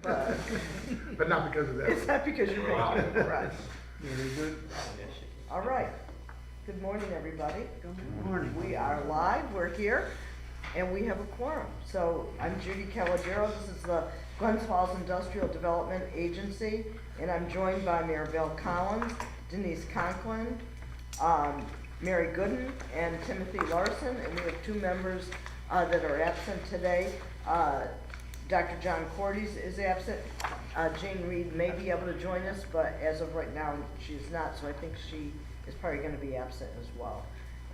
But not because of that. It's not because you're making it right. Very good. All right. Good morning, everybody. Good morning. We are live, we're here, and we have a quorum. So I'm Judy Calagero. This is the Glens Industrial Development Agency, and I'm joined by Maribel Collins, Denise Conklin, Mary Gooden, and Timothy Larson, and we have two members that are absent today. Dr. John Cordes is absent. Jane Reed may be able to join us, but as of right now, she is not, so I think she is probably going to be absent as well.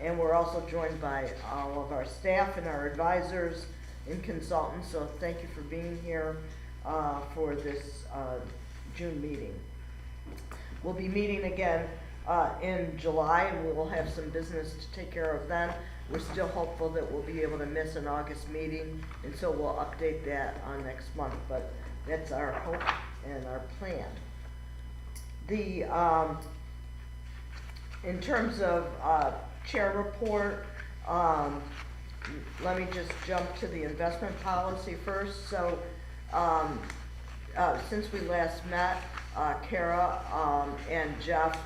And we're also joined by all of our staff and our advisors and consultants, so thank you for being here for this June meeting. We'll be meeting again in July, and we will have some business to take care of then. We're still hopeful that we'll be able to miss an August meeting, and so we'll update that on next month, but that's our hope and our plan. The in terms of chair report, let me just jump to the investment policy first. So since we last met, Kara and Jeff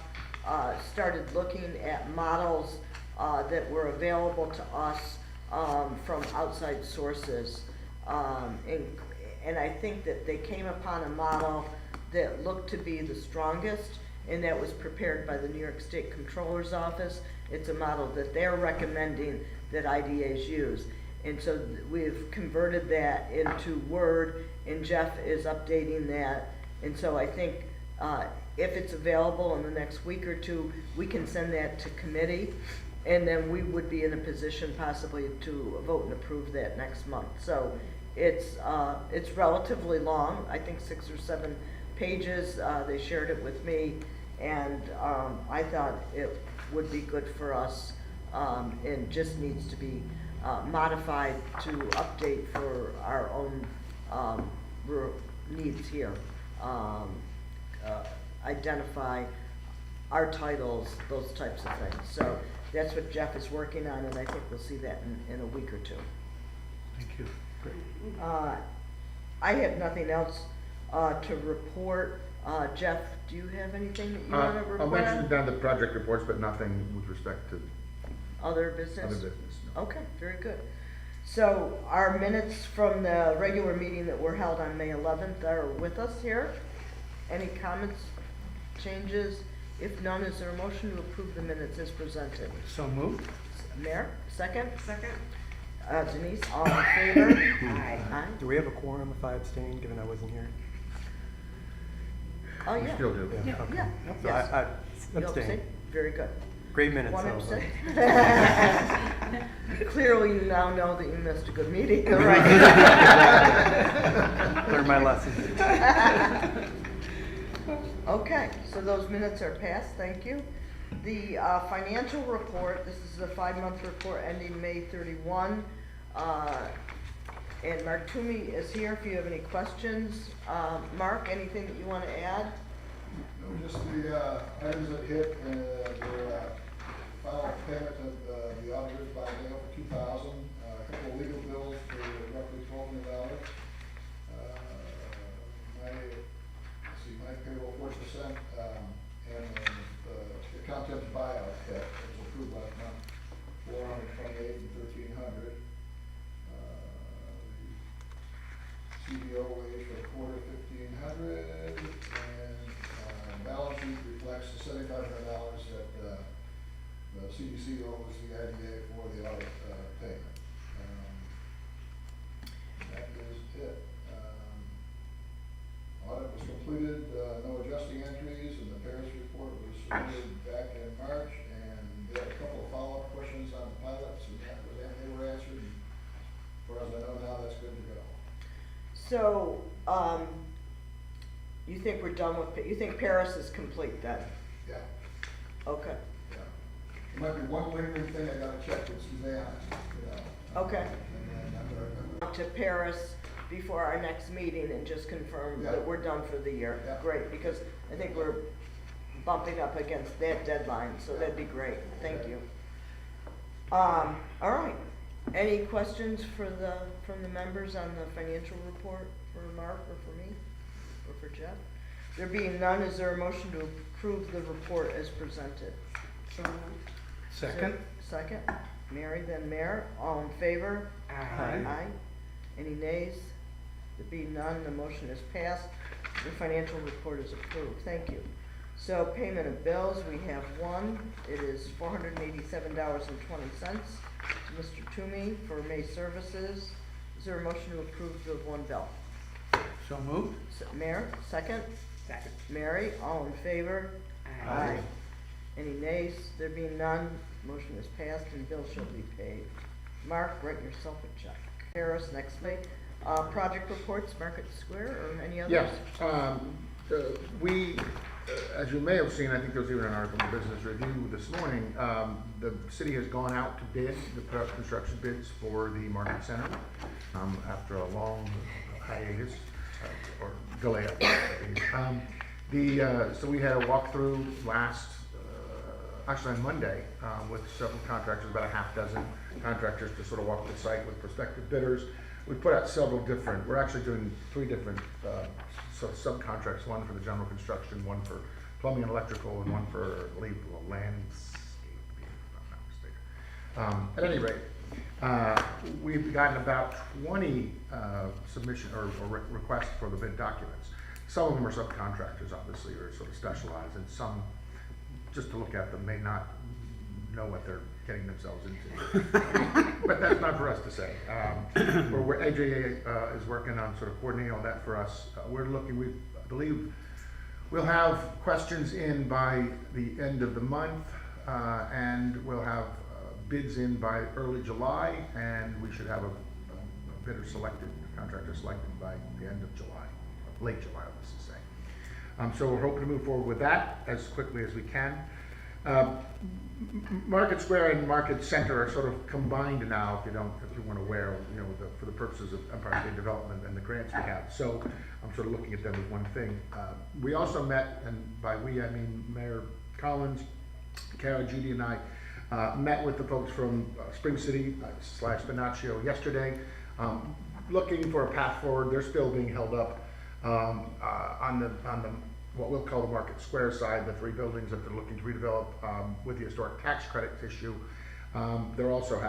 started looking at models that were available to us from outside sources. And I think that they came upon a model that looked to be the strongest, and that was prepared by the New York State Comptroller's Office. It's a model that they're recommending that IDAs use. And so we've converted that into Word, and Jeff is updating that. And so I think if it's available in the next week or two, we can send that to committee, and then we would be in a position possibly to vote and approve that next month. So it's relatively long, I think 6 or 7 pages. They shared it with me, and I thought it would be good for us, and just needs to be modified to update for our own needs here. Identify our titles, those types of things. So that's what Jeff is working on, and I think we'll see that in a week or two. Thank you. Great. I have nothing else to report. Jeff, do you have anything that you want to report? I'll mention down the project reports, but nothing with respect to other business? Other business, no. Okay, very good. So our minutes from the regular meeting that were held on May 11th are with us here. Any comments, changes? If none, is there a motion to approve the minutes as presented? So moved. Mayor, second? Second. Denise, all in favor? Aye. Aye. Do we have a quorum if I abstain, given I wasn't here? Oh, We yeah. still do. Yeah, okay. Yeah. So Yes. I You'll abstain. Very good. Great minutes. One though, but- abstain. Clearly, you now know that you missed a good meeting. Right. Learned my lesson. Okay, so those minutes are passed, thank you. The financial report, this is the 5-month report ending May 31. And Mark Toomey is here if you have any questions. Mark, anything that you want to add? No, just the items that hit the final payment of the auditors by mail for $2,000, a couple of legal bills for roughly $12 million. My payroll 4%, and the contents buyout that was approved last month, $428 and $1,300. CBO wage for the quarter $1,500, and balance sheet reflects the $7,500 that the CDC owes the IDA for the audit payment. That is it. Audit was completed, no adjusting entries, and the Paris report was submitted back in March, and they had a couple of follow-up questions on the pilots, and they were answered. And as far as I know now, that's good to go. So, you think we're done with, you think Paris is complete then? Yeah, Okay, yeah. There might be one lingering thing I gotta check with Suzanne, you know. Okay. And then I'm gonna to Paris before our next meeting and just confirm Yeah. that we're done for the year. Yeah. Great, because I think we're bumping up against that deadline, so that'd be great. Thank you. All right. Any questions from the members on the financial report for Mark or for me? or for Jeff? There being none, is there a motion to approve the report as presented? Second? Second. Mary, then Mayor. All in favor? Aye. Any nays? There being none, the motion is passed. The financial report is approved. Thank you. So payment of bills, we have one. It is $487.20 to Mr. Toomey for May services. Is there a motion to approve the one bill? So moved? Mayor, second? Second. Mary, all in favor? Aye. Any nays? There being none, motion is passed and bill shall be paid. Mark, write yourself a check. Harris, next week. Project reports, Market Square, or any others? Yes, we, as you may have seen, I think there was even an article in the Business Review this morning, the city has gone out to bid, the construction bids for the Market Center, after a long hiatus, or delay. So we had a walkthrough actually on Monday, with several contractors, about a half dozen contractors to sort of walk the site with prospective bidders. We put out several different, we're actually doing 3 different sort of subcontracts, one for the general construction, one for plumbing and electrical, and one for, I believe, landscaping, if I'm not mistaken. At any rate, we've gotten about 20 submission or requests for the bid documents. Some of them are subcontractors, obviously, or sort of specialized, and some, just to look at them, may not know what they're getting themselves into. But that's not for us to say. Where AJA is working on sort of coordinating all that for us. We're looking, I believe we'll have questions in by the end of the month, and we'll have bids in by early July, and we should have a bidder selected, contractor selected by the end of July, late July, let's just say. So we're hoping to move forward with that as quickly as we can. Market Square and Market Center are sort of combined now, if you weren't aware, for the purposes of Empire State Development and the grants we have. So I'm sort of looking at them as one thing. We also met, and by we I mean Mayor Collins, Kara, Judy, and I met with the folks from Spring City / Spinaccio yesterday, looking for a path forward. They're still being held up on the what we'll call the Market Square side, the 3 buildings that they're looking to redevelop with the historic tax credits issue. They're also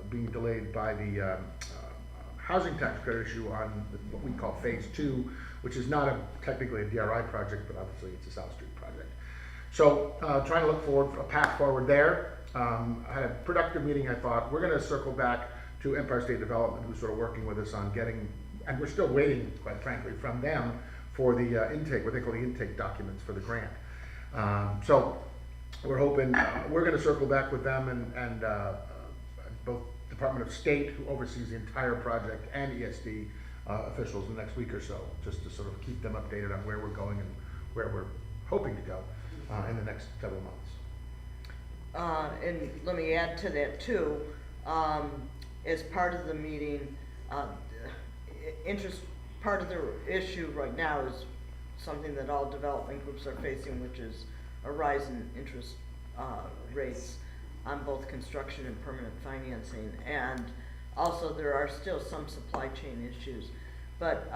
being delayed by the housing tax credit issue on what we call phase 2, which is not technically a DRI project, but obviously it's a South Street project. So trying to look forward for a path forward there. I had a productive meeting, I thought. We're gonna circle back to Empire State Development, who's sort of working with us on getting, and we're still waiting, quite frankly, from them for the intake, what they call the intake documents for the grant. So we're hoping, we're gonna circle back with them and both Department of State, who oversees the entire project, and ESD officials in the next week or so, just to sort of keep them updated on where we're going and where we're hoping to go in the next several months. And let me add to that too, as part of the meeting, part of the issue right now is something that all development groups are facing, which is a rise in interest rates on both construction and permanent financing. And also there are still some supply chain issues. But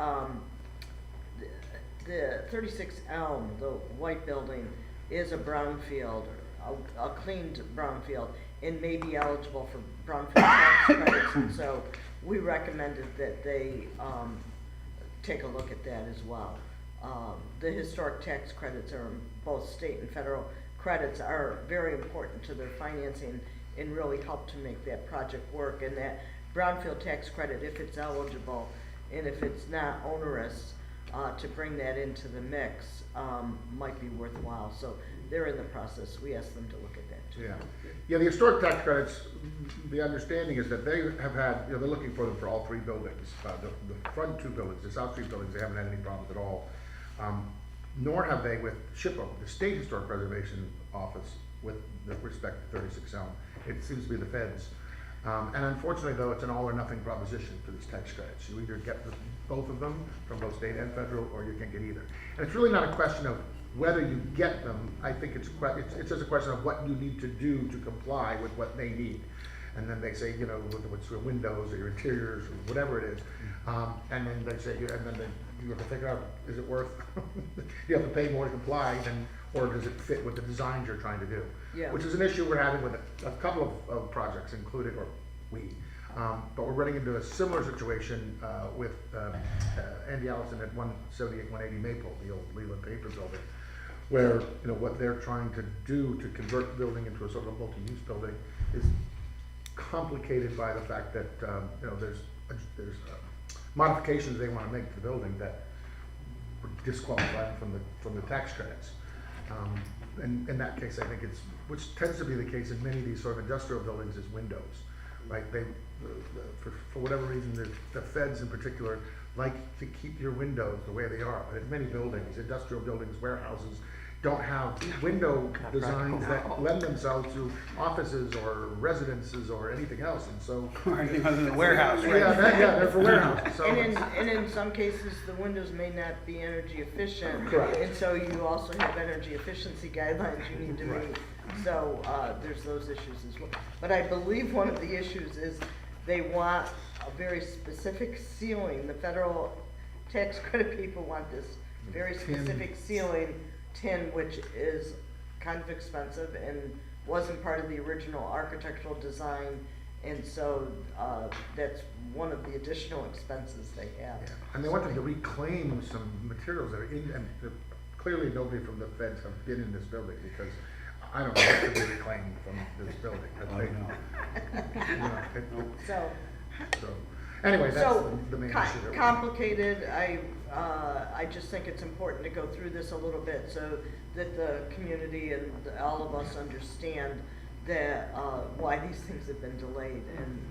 the 36 Elm, the white building, is a brownfield, a cleaned brownfield, and may be eligible for brownfield tax credits. And so we recommended that they take a look at that as well. The historic tax credits are both state and federal credits are very important to their financing and really help to make that project work. And that brownfield tax credit, if it's eligible and if it's not onerous, to bring that into the mix might be worthwhile. So they're in the process. We asked them to look at that too. Yeah, the historic tax credits, the understanding is that they have had, they're looking for them for all 3 buildings. The front 2 buildings, the South Street buildings, they haven't had any problems at all. Nor have they with SHPO, the State Historic Preservation Office, with respect to 36 Elm. It seems to be the feds. And unfortunately, though, it's an all or nothing proposition for these tax credits. You either get both of them from both state and federal, or you can't get either. And it's really not a question of whether you get them. I think it's just a question of what you need to do to comply with what they need. and then they say, you know, what's your windows or your interiors or whatever it is. And then they say, and then you have to figure out, is it worth, you have to pay more to comply than, or does it fit with the designs you're trying to do? Yeah. Which is an issue we're having with a couple of projects, including, but we're running into a similar situation with Andy Allison at 178, 180 Maple, the old Leland Paper building, where, you know, what they're trying to do to convert the building into a sort of multi-use building is complicated by the fact that, you know, there's modifications they want to make to the building that would disqualify them from the tax credits. And in that case, I think which tends to be the case in many of these sort of industrial buildings, is windows, right? For whatever reason, the feds in particular like to keep your windows the way they are. But in many buildings, industrial buildings, warehouses, don't have window designs that lend themselves to offices or residences or anything else, and so. Or anything other than warehouse, right? Yeah, they're for warehouses, so. And in some cases, the windows may not be energy efficient. Correct. And so you also have energy efficiency guidelines you need to meet. So, there's those issues as well. But I believe one of the issues is they want a very specific ceiling. The federal tax credit people want this very specific ceiling, tin, which is kind of expensive and wasn't part of the original architectural design. And so, that's one of the additional expenses they have. Yeah. And they want them to reclaim some materials that are in, and clearly nobody from the feds have been in this building, because I don't know what to be reclaimed from this building. So, So, anyway, that's so the main issue that we're. complicated. I just think it's important to go through this a little bit so that the community and all of us understand that, why these things have been delayed, and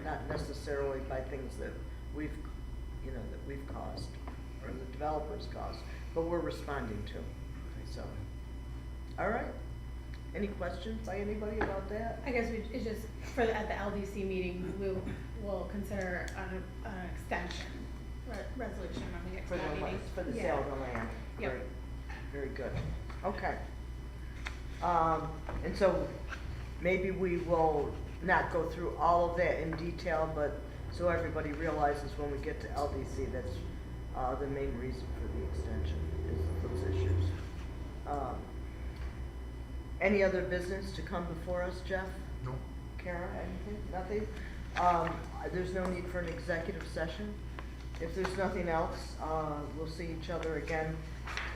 not necessarily by things that we've caused, or the developers caused, but we're responding to, so. All right. Any questions by anybody about that? I guess it's just, at the LDC meeting, we'll consider an extension resolution when we get to that meeting. For the Yeah. sale of the land. Yep. Great. Very good. Okay. And so maybe we will not go through all of that in detail, but so everybody realizes when we get to LDC, that's the main reason for the extension, is those issues. Any other business to come before us, Jeff? No. Kara, anything? Nothing? There's no need for an executive session. If there's nothing else, we'll see each other again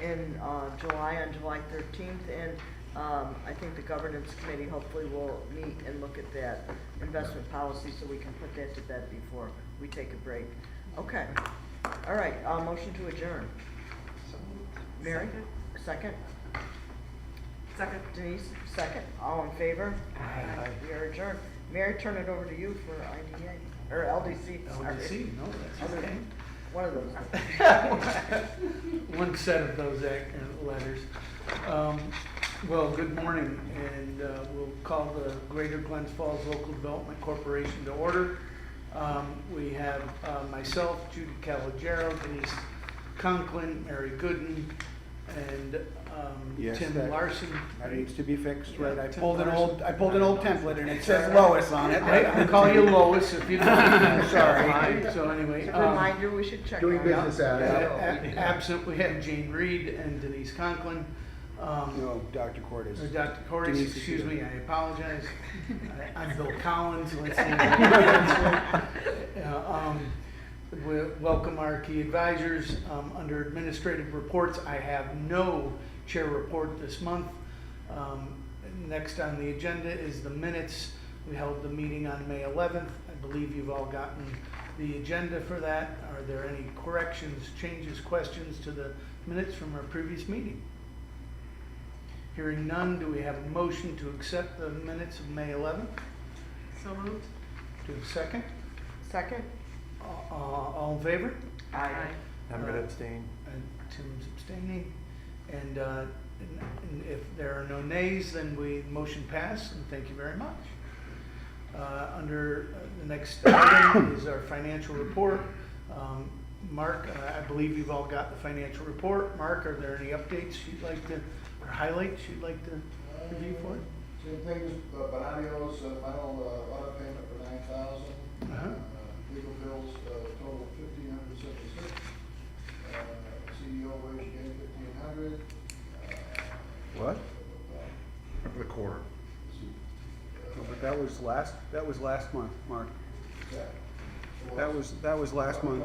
in July, on July 13th. And I think the governance committee hopefully will meet and look at that investment policy so we can put that to bed before we take a break. Okay. All right, motion to adjourn. Mary, second? Second. Denise, second. All in favor? Aye. We are adjourned. Mary, turn it over to you for IDA, or LDC. sorry. LDC, no, that's okay. One of those. One set of those letters. Well, good morning, and we'll call the Greater Glens Falls Local Development Corporation to order. We have myself, Judy Calogero, Denise Conklin, Mary Gooden, and Yes, Tim that- Larson. That needs to be fixed, Yeah, right? I Tim pulled an Larson. old template and it says Lois on it. I'll call you Lois if you don't. Sorry. Sorry. So anyway. It's a reminder we should check Doing on. business as. Absent, we have Jane Reed and Denise Conklin. No, Dr. Cordes. Or Dr. Cordes, Denise is excuse here. me, I apologize. I'm Bill Collins, let's see. We welcome our key advisors. Under administrative reports, I have no chair report this month. Next on the agenda is the minutes. We held the meeting on May 11th. I believe you've all gotten the agenda for that. Are there any corrections, changes, questions to the minutes from our previous meeting? Hearing none, do we have a motion to accept the minutes of May 11th? So moved. Do a second? Second? All in favor? Aye. I'm gonna abstain. And Tim's abstaining. And if there are no nays, then motion pass, and thank you very much. Under the next item is our financial report. Mark, I believe you've all got the financial report. Mark, are there any updates you'd like to, or highlights you'd like to review for it? Same thing, Bonadio's final audit payment legal bills, total $1,576. CEO wage again, $1,500. What? For the quarter. No, but that was last month, Mark. That was last month.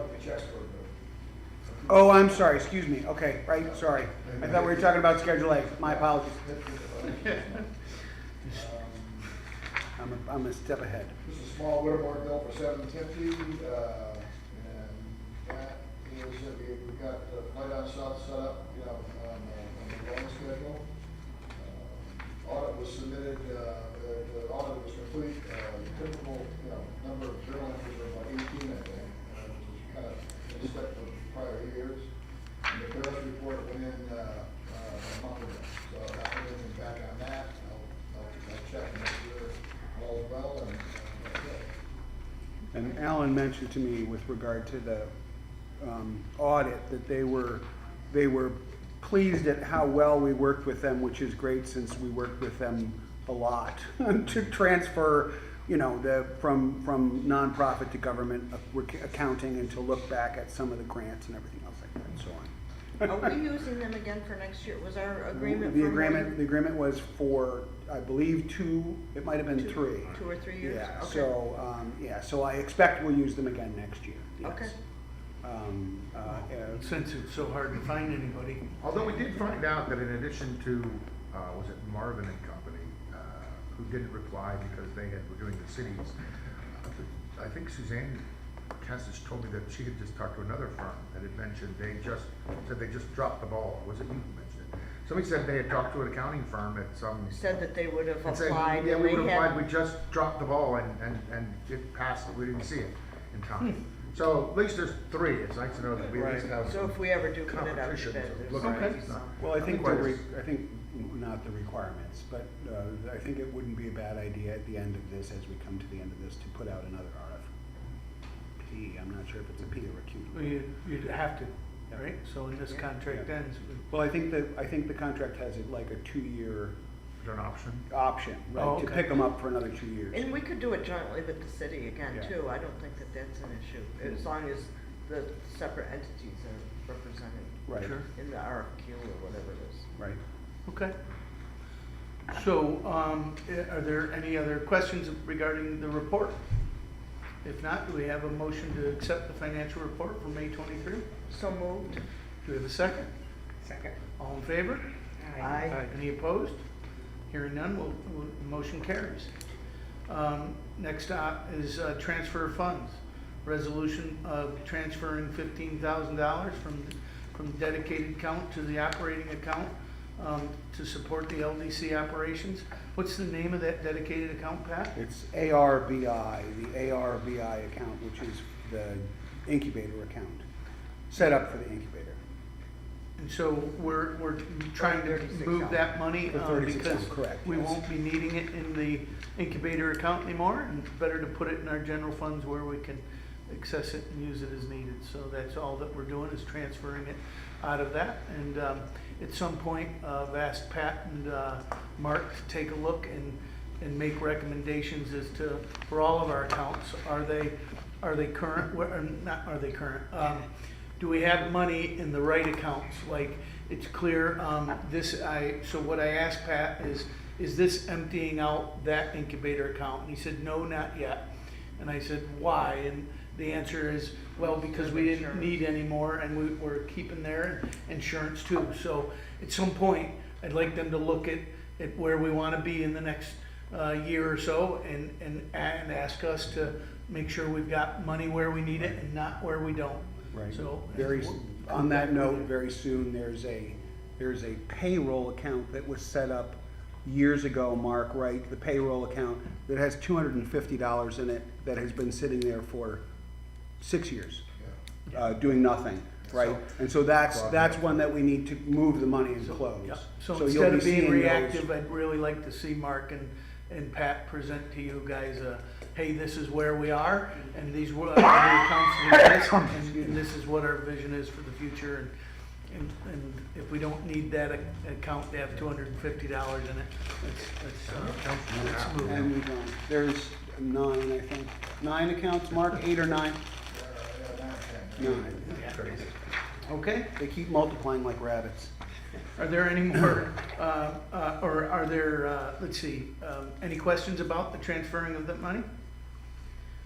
Oh, I'm sorry, excuse me. Okay, right, sorry. I thought we were talking about Schedule A. My apologies. I'm a step ahead. This is a small Whittemore bill for $750, and that is that we've got Light on South set up, on the loan schedule. Audit was submitted, the audit was complete, typical, number of journal entries are about 18, I think, which is kind of in step with prior years. And the Ferris report went in, a month ago, so I'm not putting anything back on that. I'll check and make sure all is well, and that's it. And Alan mentioned to me with regard to the audit that they were pleased at how well we worked with them, which is great since we worked with them a lot to transfer, from nonprofit to government accounting, and to look back at some of the grants and everything else like that and so on. Are we using them again for next year? Was our agreement The for agreement was for, I believe, 2, it might have been 3. 2 or 3 years? Yeah, Okay. so I expect we'll use them again next year. Yes. Okay. Since it's so hard to find anybody. Although we did find out that in addition to, was it Marvin and Company, who didn't reply because were doing the cities, I think Suzanne Cassis told me that she had just talked to another firm that had mentioned they just dropped the ball. Was it you who mentioned it? Somebody said they had talked to an accounting firm at some. Said that they would have and said, applied. yeah, and we they would have had- applied, we just dropped the ball and it passed, we didn't see it in time. So at least there's 3, it's nice to know that we at least have. So if we ever do put it out to competition bid, to there's look gonna at. be It's some. not- Well, I think Otherwise- not the requirements, but I think it wouldn't be a bad idea at the end of this, as we come to the end of this, to put out another RFP. I'm not sure if it's a P or a Q. Well, you'd have to, right? So when this contract Yeah. ends, Well, I think the contract has it like a 2-year Is there an option? option, right, Oh, to okay. pick them up for another 2 years. And we could do it jointly with the city again Yeah. too. I don't think that that's an issue, as long as the separate entities are represented Right, Sure. in the RFQ or whatever it is. right. okay. So, are there any other questions regarding the report? If not, do we have a motion to accept the financial report for May 23? So moved. Do we have a second? Second. All in favor? Aye. Any opposed? Hearing none, motion carries. Next up is transfer of funds. Resolution of transferring $15,000 from dedicated account to the operating account to support the LDC operations. What's the name of that dedicated account, Pat? It's ARBI, the ARBI account, which is the incubator account, set up for the incubator. And so we're trying to 36 move cents. that money For 36 because cents, correct, we yes. won't be needing it in the incubator account anymore, and better to put it in our general funds where we can access it and use it as needed. So that's all that we're doing, is transferring it out of that. And at some point, I've asked Pat and Mark to take a look and make recommendations as to, for all of our accounts, are they current, or not, are they current? Do we have money in the right accounts? Like, it's clear, so what I asked Pat is this emptying out that incubator account? And he said, no, not yet. And I said, why? And the answer is, well, because we didn't need any more, and we're keeping their insurance too. So at some point, I'd like them to look at where we want to be in the next year or so, and ask us to make sure we've got money where we need it and not where we don't. Right. So On that note, very soon, there's a payroll account that was set up years ago, Mark, right? The payroll account that has $250 in it, that has been sitting there for 6 years, doing nothing, right? And so that's one that we need to move the money and close. Yeah. So you'll instead be of being seeing those- reactive, I'd really like to see Mark and Pat present to you guys, hey, this is where we are, and these were other accounts exist, and this is what our vision is for the future. And if we don't need that account to have $250 in it, let's move And it. there's, 9, I think. 9 accounts, Mark, 8 or 9? Yeah, 9, 10. 9. Okay, they keep multiplying like rabbits. Are there any more, or are there, let's see, any questions about the transferring of that money?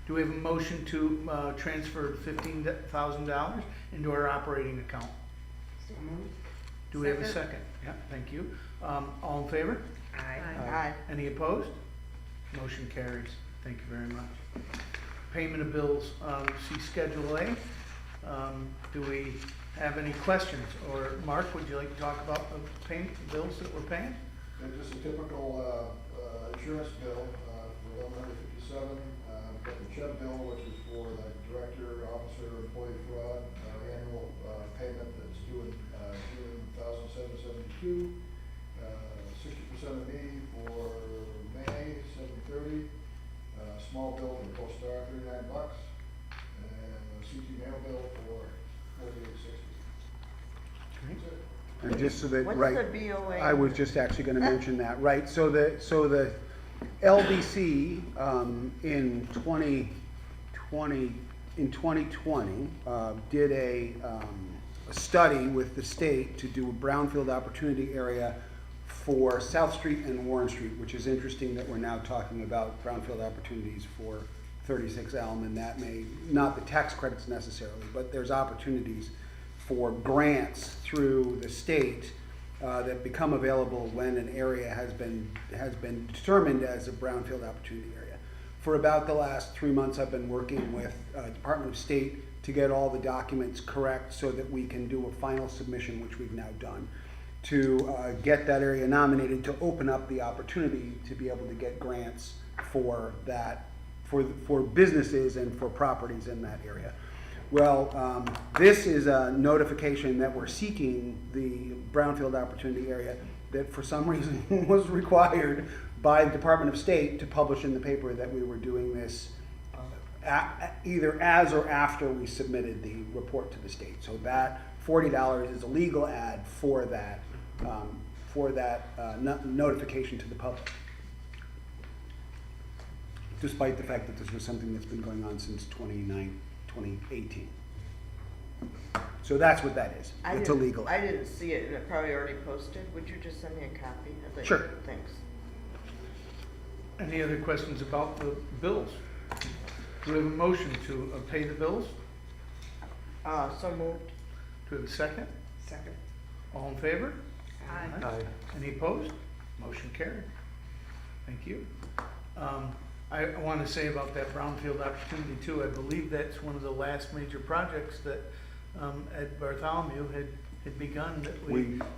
Do we have a motion to transfer $15,000 into our operating account? Do we have a second? Yeah, thank you. All in favor? Aye. Any opposed? Motion carries. Thank you very much. Payment of bills, see Schedule A. Do we have any questions? Or Mark, would you like to talk about the payment, the bills that we're paying? And just a typical insurance bill for $1,157. Got the CHEP bill, which is for the director, officer, employee fraud, annual payment that's due in June 1,772. 60% of me for May 730. Small bill for the Post Star, $39, and a CT mail bill for $48.60. That's it. And just so that, What's right, the BOA? I was just actually gonna mention that, right, so the LDC, in 2020, did a study with the state to do a brownfield opportunity area for South Street and Warren Street, which is interesting that we're now talking about brownfield opportunities for 36 Elm, and that may, not the tax credits necessarily, but there's opportunities for grants through the state that become available when an area has been determined as a brownfield opportunity area. For about the last 3 months, I've been working with Department of State to get all the documents correct so that we can do a final submission, which we've now done, to get that area nominated to open up the opportunity to be able to get grants for that, for businesses and for properties in that area. Well, this is a notification that we're seeking the brownfield opportunity area that for some reason was required by the Department of State to publish in the paper that we were doing this either as or after we submitted the report to the state. So that $40 is a legal ad for that notification to the public, despite the fact that this was something that's been going on since 2018. So that's what that is. It's a legal ad. I didn't see it, and it probably already posted. Would you just send me a copy? I'd like- Sure. Thanks. Any other questions about the bills? Do we have a motion to pay the bills? So moved. Do we have a second? Second. All in favor? Aye. Any opposed? Motion carried. Thank you. I want to say about that brownfield opportunity too, I believe that's one of the last major projects that Ed Bartholomew had begun, that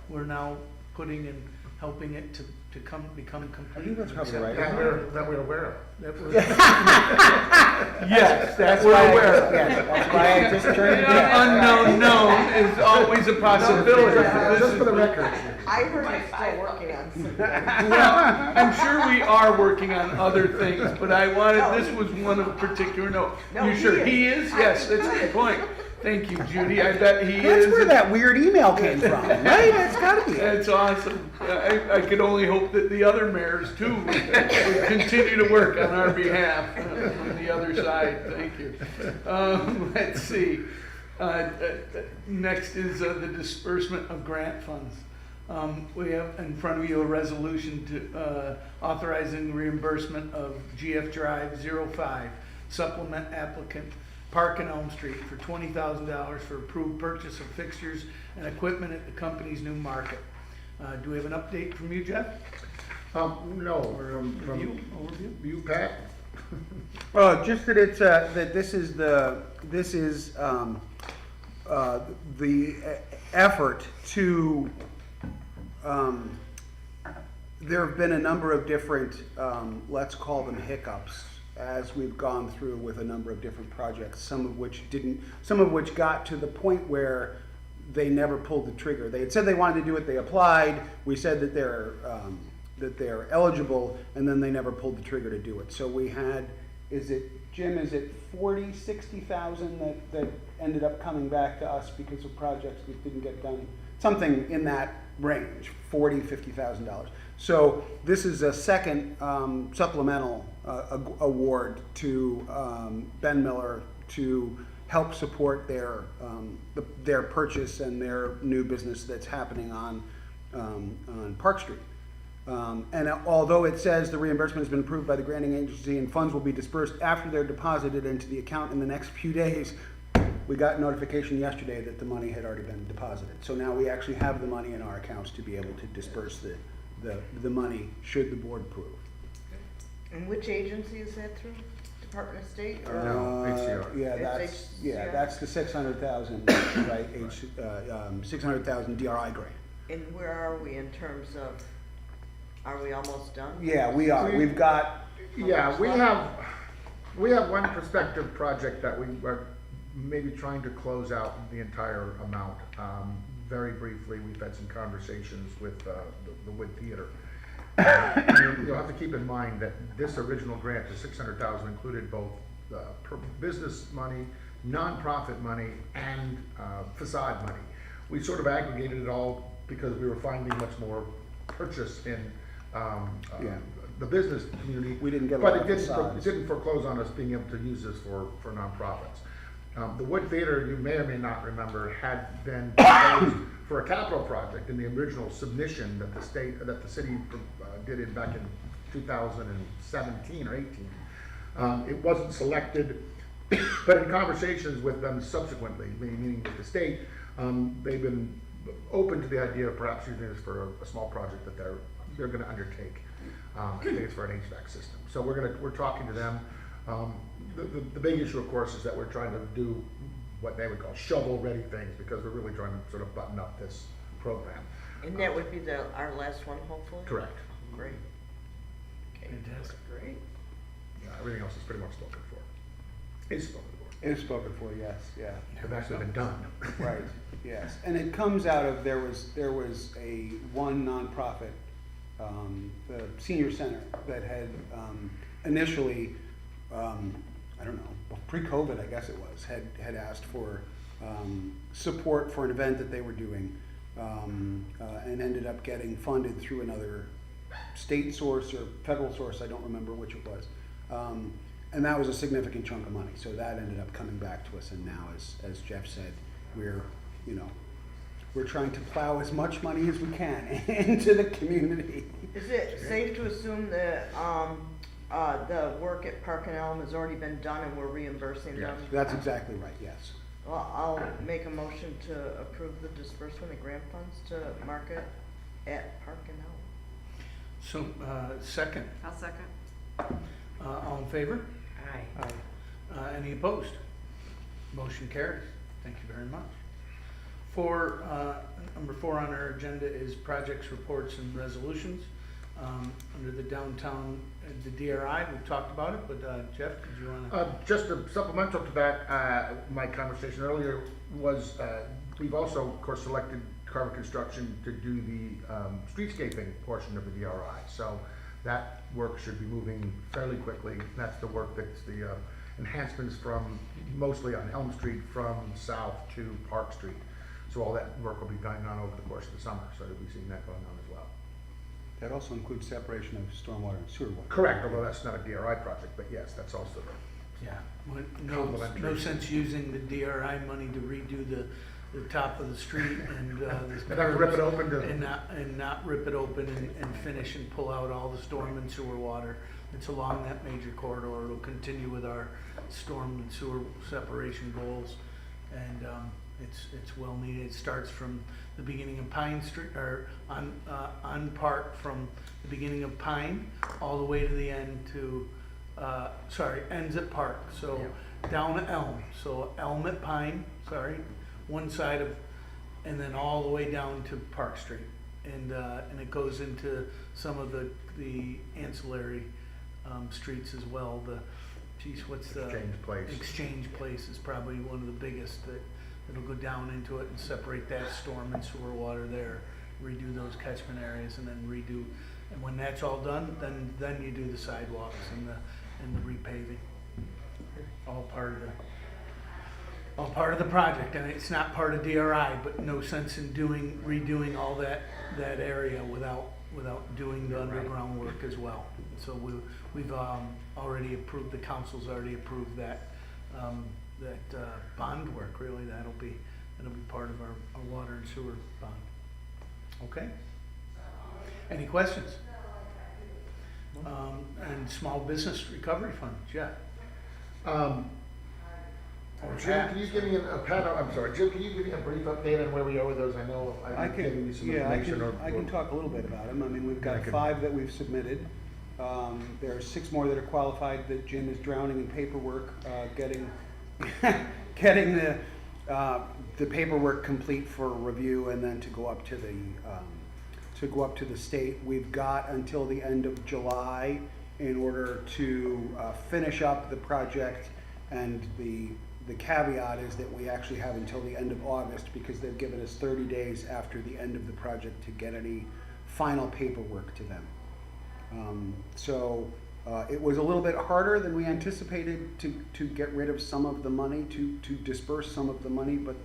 we're now putting and helping it to become complete. I think that's probably right. That we're aware of. That was, yes, that's we're aware of. Yes, that's why I just turned it The down. unknown known is always a possibility. Just for the record. I heard you're still working on something. Well, I'm sure we are working on other things, but I wanted, this was one of particular note. No, You he sure? is. He is? Yes, that's a good point. Thank you, Judy. I bet he That's is. where that weird email came from, right? It's gotta be it. That's awesome. I could only hope that the other mayors too would continue to work on our behalf on the other side. Thank you. Let's see. Next is the disbursement of grant funds. We have in front of you a resolution to authorizing reimbursement of GF Drive 05 supplement applicant Park and Elm Street for $20,000 for approved purchase of fixtures and equipment at the company's new market. Do we have an update from you, Jeff? No, from You, overview? you, Pat? Just that it's, that this is the effort to, there have been a number of different, let's call them hiccups, as we've gone through with a number of different projects, some of which got to the point where they never pulled the trigger. They had said they wanted to do it, they applied, we said that they're eligible, and then they never pulled the trigger to do it. So we had, Jim, is it 40, 60,000 that ended up coming back to us because of projects that didn't get done? Something in that range, $40,000, $50,000. So this is a second supplemental award to Ben Miller to help support their purchase and their new business that's happening on Park Street. And although it says the reimbursement has been approved by the granting agency and funds will be dispersed after they're deposited into the account in the next few days, we got notification yesterday that the money had already been deposited. So now we actually have the money in our accounts to be able to disperse the money should the board approve. And which agency is that through? Department of State or? HCR. It's That's the 600,000, right, 600,000 DRI grant. And where are we in terms of, are we almost done? Yeah, we are, we've got, Yeah, we have one prospective project that we are maybe trying to close out the entire amount. Very briefly, we've had some conversations with the Wood Theater. You'll have to keep in mind that this original grant, the 600,000, included both business money, nonprofit money, and facade money. We sort of aggregated it all because we were finding much more purchase in the business community. We didn't get a but lot of it facades. didn't foreclose on us being able to use this for nonprofits. The Wood Theater, you may or may not remember, had been proposed for a capital project in the original submission that the city did it back in 2017 or 18. It wasn't selected, but in conversations with them subsequently, meaning with the state, they've been open to the idea of perhaps using this for a small project that they're going to undertake. I think it's for an HVAC system. So we're talking to them. The big issue, of course, is that we're trying to do what they would call shovel-ready things because we're really trying to sort of button up this program. And that would be our last one, hopefully? Correct. Great. Okay. Fantastic. Great. Yeah, everything else is pretty much spoken for. Is spoken for. it's spoken for, yes, yeah. It's actually been done. Right, yes, and it comes out of, there was one nonprofit, the senior center, that had initially, I don't know, pre-COVID, I guess it was, had asked for support for an event that they were doing, and ended up getting funded through another state source or federal source, I don't remember which it was. And that was a significant chunk of money, so that ended up coming back to us, and now, as Jeff said, we're trying to plow as much money as we can into the community. Is it safe to assume that the work at Park and Elm has already been done and we're reimbursing them? Yes. That's exactly right, yes. Well, I'll make a motion to approve the disbursement of grant funds to market at Park and Elm. So, second, I'll second. all in favor? Aye. Any opposed? Motion carries. Thank you very much. For, number 4 on our agenda is projects, reports, and resolutions. Under the downtown, the DRI, we've talked about it, but Jeff, did you want to? Just a supplemental to that, my conversation earlier was, we've also, of course, selected Carver Construction to do the streetscaping portion of the DRI. So that work should be moving fairly quickly. That's the work that's the enhancements from, mostly on Elm Street from south to Park Street. So all that work will be going on over the course of the summer, so you'll be seeing that going on as well. That also includes separation of stormwater and sewer water. Correct, although that's not a DRI project, but yes, that's also Yeah, no Complimentary. sense using the DRI money to redo the top of the street and and then rip it open to. and not rip it open and finish and pull out all the storm and sewer water. It's along that major corridor. It'll continue with our storm and sewer separation goals, and it's well needed. It starts from the beginning of Pine Street, or on Park, from the beginning of Pine all the way to the end to ends at Park. So down at Elm. So Elm at Pine. One side of, and then all the way down to Park Street, and it goes into some of the ancillary streets as well. What's the Exchange Place. Exchange Place is probably one of the biggest that'll go down into it and separate that storm and sewer water there, redo those catchment areas, and then redo. And when that's all done, then you do the sidewalks and the repaving. All part of the project, and it's not part of DRI, but no sense in redoing all that area without doing the underground work as well. So we've already approved, the council's already approved that, bond work, really. That'll be part of our water and sewer bond. Okay? Any questions? And small business recovery fund, Jeff? Jim, can you give me Jim, can you give me a brief update on where we are with those? I know I I've given you some can, yeah, information. I can talk a little bit about them. I mean, we've I got can- 5 that we've submitted. There are 6 more that are qualified that Jim is drowning in paperwork, getting, getting the paperwork complete for review and then to go up to the state. We've got until the end of July in order to finish up the project, and the caveat is that we actually have until the end of August, because they've given us 30 days after the end of the project to get any final paperwork to them. It was a little bit harder than we anticipated to get rid of some of the money, to disperse some of the money, but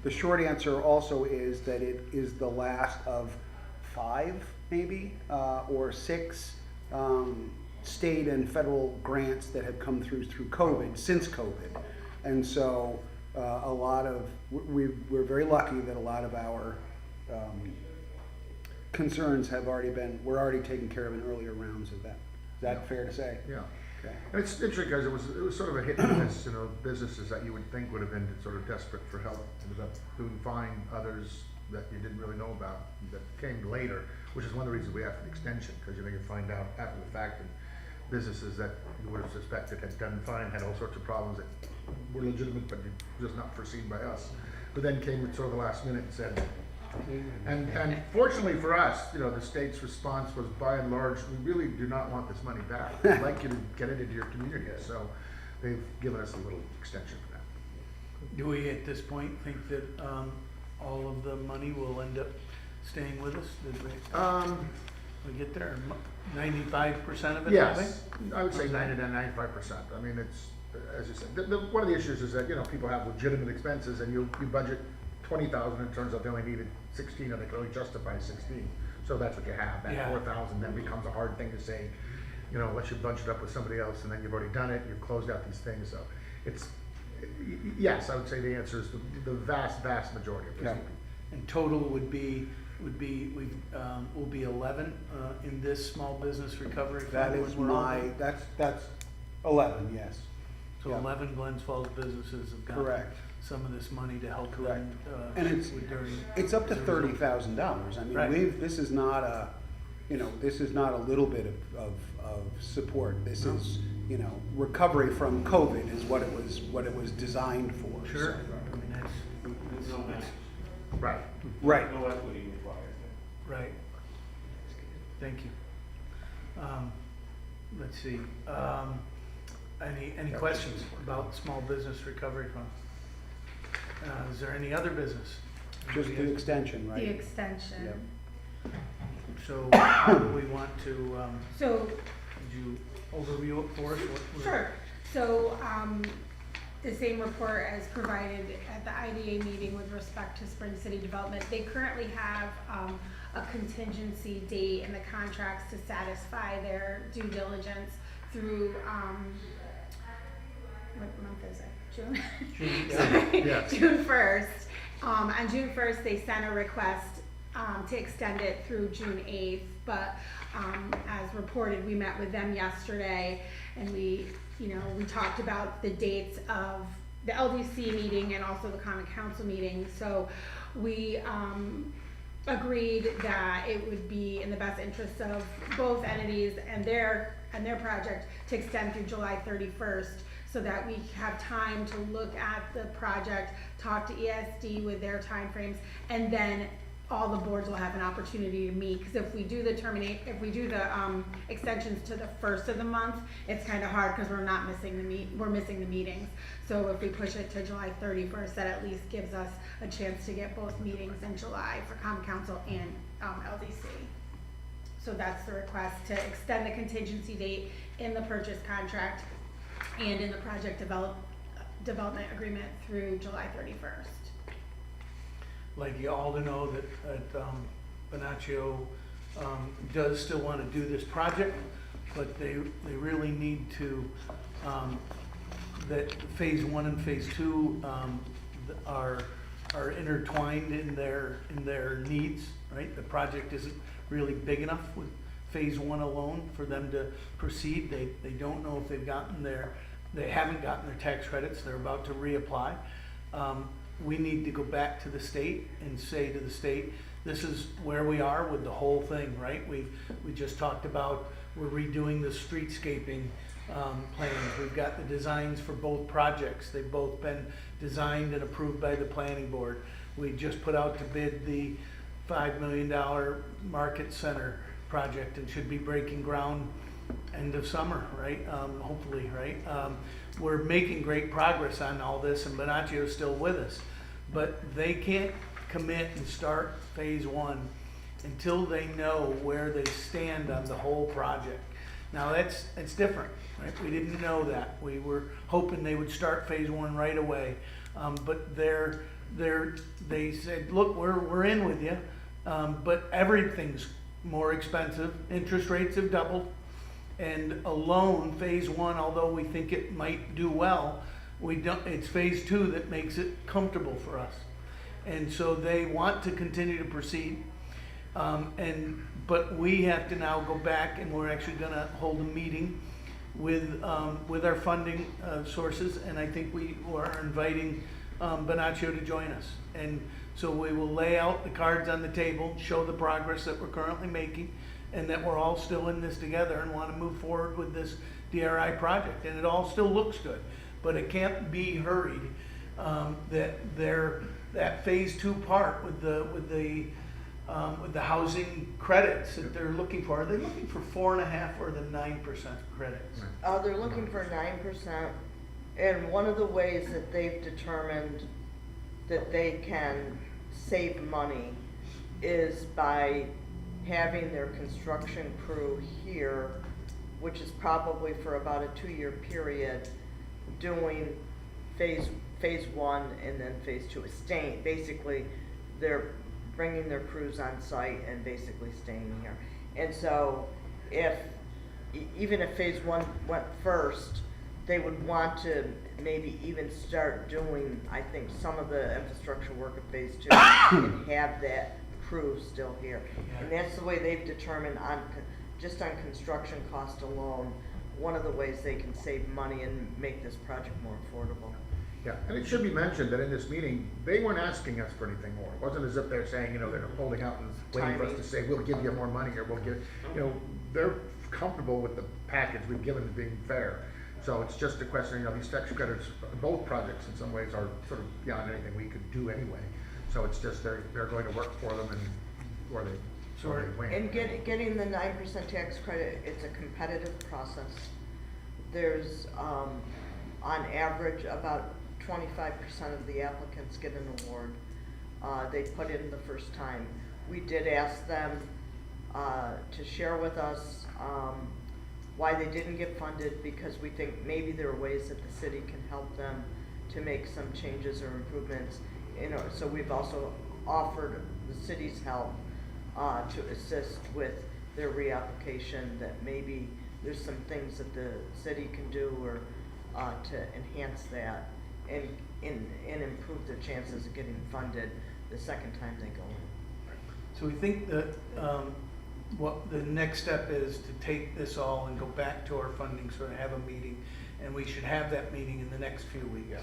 the short answer also is that it is the last of 5 maybe, or 6 state and federal grants that have come through COVID, since COVID. And so we're very lucky that a lot of our concerns we're already taken care of in earlier rounds of that. Is that fair to say? Yeah. Okay. And it's interesting because it was sort of a hit and miss, businesses that you would think would have been sort of desperate for help ended up doing fine, others that you didn't really know about that came later, which is one of the reasons we have an extension, because you find out after the fact that businesses that you would have suspected had done fine had all sorts of problems that were legitimate but just not foreseen by us, but then came at sort of the last minute and said, and fortunately for us, the state's response was, by and large, we really do not want this money back. We'd like you to get it into your community. So they've given us a little extension for that. Do we at this point think that all of the money will end up staying with us? Did we get there? 95% of it? Yes, I would say 90 to 95%. I mean, it's, as you said, one of the issues is that, people have legitimate expenses and you budget 20,000, and it turns out they only needed 16, and they can only justify 16. So that's what you have. That Yeah. 4,000 then becomes a hard thing to say, unless you bunch it up with somebody else, and then you've already done it, you've closed out these things. So it's, yes, I would say the answer is the vast majority of this. Yeah. And total would be will be 11 in this small business recovery fund. That is when we're all done? that's 11, yes. So Yeah. 11 Glens Falls businesses have gotten Correct. some of this money to help Correct. them. And it's up to $30,000. I mean, Right. this is not a, this is not a little bit of support. This No. is, recovery from COVID is what it was designed for. Sure. So- I mean, that's Right. Right. No equity required. right. Thank you. Let's see. Any questions about small business recovery fund? Is there any other business? Just the extension, right? The extension. Yep. So how do we want to, So, could you overview it for us? sure, so, the same report as provided at the IDA meeting with respect to Spring City Development. They currently have, a contingency date in the contracts to satisfy their due diligence through, what month is it? June? June, Sorry, yes. June 1st. On June 1st, they sent a request to extend it through June 8th, but as reported, we met with them yesterday and we talked about the dates of the LDC meeting and also the Common Council meeting. So we agreed that it would be in the best interest of both entities and their project to extend through July 31st, so that we have time to look at the project, talk to ESD with their timeframes, and then all the boards will have an opportunity to meet. Because if we do the extensions to the first of the month, it's kind of hard because we're missing the meetings. So if we push it to July 31st, that at least gives us a chance to get both meetings in July for Common Council and LDC. So that's the request, to extend the contingency date in the purchase contract and in the project development agreement through July 31st. Like you all to know that at Bonaccio does still want to do this project, but they really need to, that phase one and phase two, are intertwined in their needs, right? The project isn't really big enough with phase one alone for them to proceed. They don't know if they haven't gotten their tax credits, they're about to reapply. We need to go back to the state and say to the state, this is where we are with the whole thing, right? We just talked about, we're redoing the streetscaping plans. We've got the designs for both projects. They've both been designed and approved by the planning board. We just put out to bid the $5 million Market Center project and should be breaking ground end of summer, right? Hopefully, right? We're making great progress on all this, and Bonaccio's still with us, but they can't commit and start phase one until they know where they stand on the whole project. Now it's different, right? We didn't know that. We were hoping they would start phase one right away, but they said, look, we're in with you, but everything's more expensive. Interest rates have doubled. And alone, phase one, although we think it might do well, it's phase two that makes it comfortable for us. And so they want to continue to proceed. But we have to now go back, and we're actually gonna hold a meeting with our funding sources, and I think we are inviting Bonaccio to join us. And so we will lay out the cards on the table, show the progress that we're currently making, and that we're all still in this together and want to move forward with this DRI project. And it all still looks good, but it can't be hurried. That phase two part with the housing credits that they're looking for, are they looking for 4.5 or the 9% credits? They're looking for 9%, and one of the ways that they've determined that they can save money is by having their construction crew here, which is probably for about a 2-year period, doing phase one and then phase two. Staying, basically, they're bringing their crews on site and basically staying here. And so, even if phase one went first, they would want to maybe even start doing, I think, some of the infrastructure work of phase two and have that crew still here. And that's the way they've determined just on construction cost alone, one of the ways they can save money and make this project more affordable. Yeah, and it should be mentioned that in this meeting, they weren't asking us for anything more. It wasn't as if they're saying, they're holding out and waiting for us to say, we'll give you more money, or we'll give, they're comfortable with the package we've given as being fair. So it's just a question, these tax credits, both projects in some ways are sort of beyond anything we could do anyway. So it's just they're going to work for them, or they win. And getting the 9% tax credit, it's a competitive process. There's on average about 25% of the applicants get an award. They put in the first time. We did ask them to share with us why they didn't get funded, because we think maybe there are ways that the city can help them to make some changes or improvements. So we've also offered the city's help to assist with their reapplication, that maybe there's some things that the city can do or to enhance that and improve their chances of getting funded the second time they go in. So we think that what the next step is to take this all and go back to our funding, sort of have a meeting, and we should have that meeting in the next few weeks.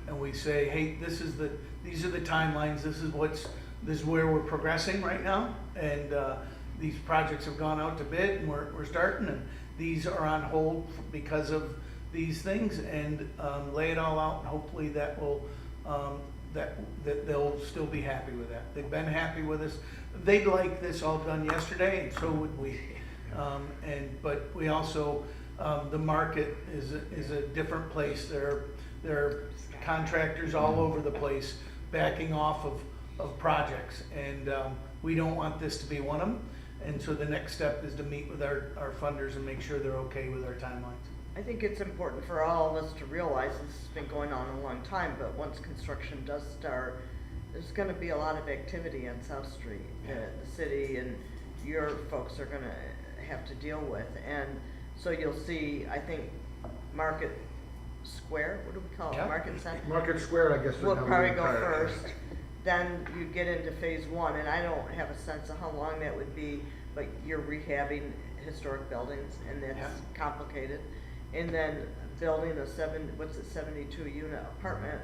And we say, hey, these are the timelines. This is where we're progressing right now, and these projects have gone out to bid, and we're starting, and these are on hold because of these things, and lay it all out, and hopefully that will that they'll still be happy with that. They've been happy with us. They'd like this all done yesterday, and so would we. But we also, the market is a different place. There are contractors all over the place backing off of projects, and we don't want this to be one of them. And so the next step is to meet with our funders and make sure they're okay with our timelines. I think it's important for all of us to realize this has been going on a long time, but once construction does start, there's gonna be a lot of activity on South Street that the city and your folks are gonna have to deal with. And so you'll see, I think, Market Square, what do we call it, Yeah. Market Center? Market Square, I guess. is We'll how we probably would go try to- first, then you get into phase one, and I don't have a sense of how long that would be, but you're rehabbing historic buildings, and that's Yeah. complicated. And then building a 72 unit apartment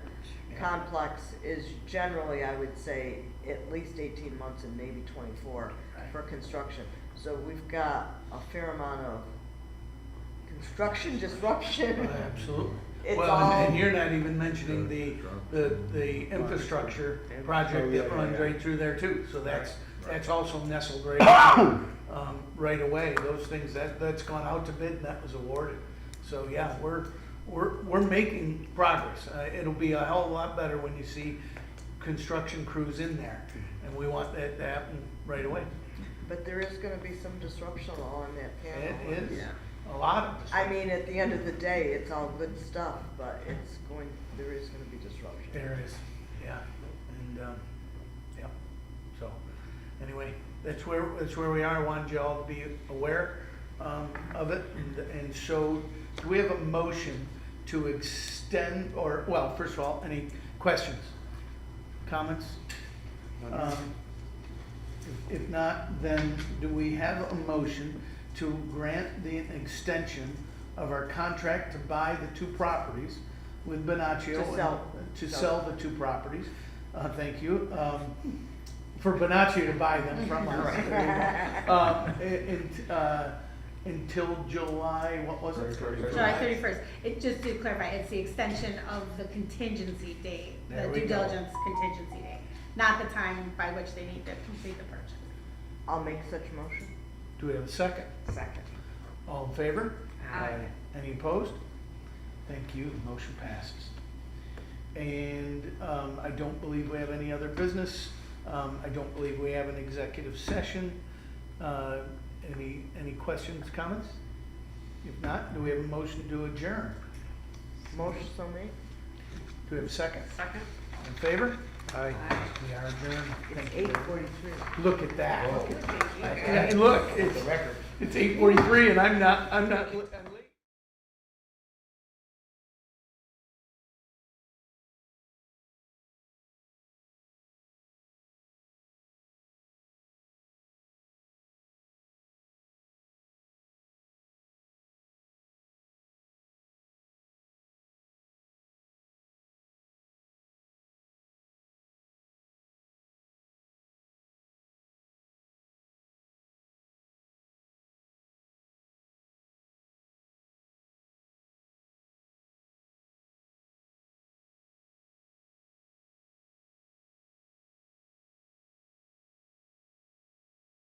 Yeah. complex is generally, I would say, at least 18 months and maybe 24 Right. for construction. So we've got a fair amount of construction disruption. Absolutely. It's Well, all- and you're not even mentioning the infrastructure project that runs right through there too, so that's also nestled right away, those things, that's gone out to bid and that was awarded. So, yeah, we're making progress, it'll be a hell of a lot better when you see construction crews in there, and we want that to happen right away. But there is gonna be some disruption along that panel. It is, a lot of I mean, at the end of the day, it's all good stuff, but there is gonna be disruption. There is, yeah, and, yeah, so, anyway, that's where we are, I wanted you all to be aware, of it, and so, do we have a motion to extend, or, well, first of all, any questions, comments? If not, then do we have a motion to grant the extension of our contract to buy the two properties with Bonaccio? To sell. To sell the two properties, thank you, for Bonaccio to buy them from us. Until July, what was it? July 31st. Just to clarify, it's the extension of the contingency date, There the we due go. diligence contingency date, not the time by which they need to complete the purchase. I'll make such motion. Do we have a second? Second. All in favor? Aye. Any opposed? Thank you, motion passes. And I don't believe we have any other business. I don't believe we have an executive session. Any questions, comments? If not, do we have a motion to adjourn? Motion so made. Do we have a second? Second. All in favor? Aye. We are adjourned. It's Thank you. 8:43. Look at that. Whoa. And look, it's 8:43 and I'm not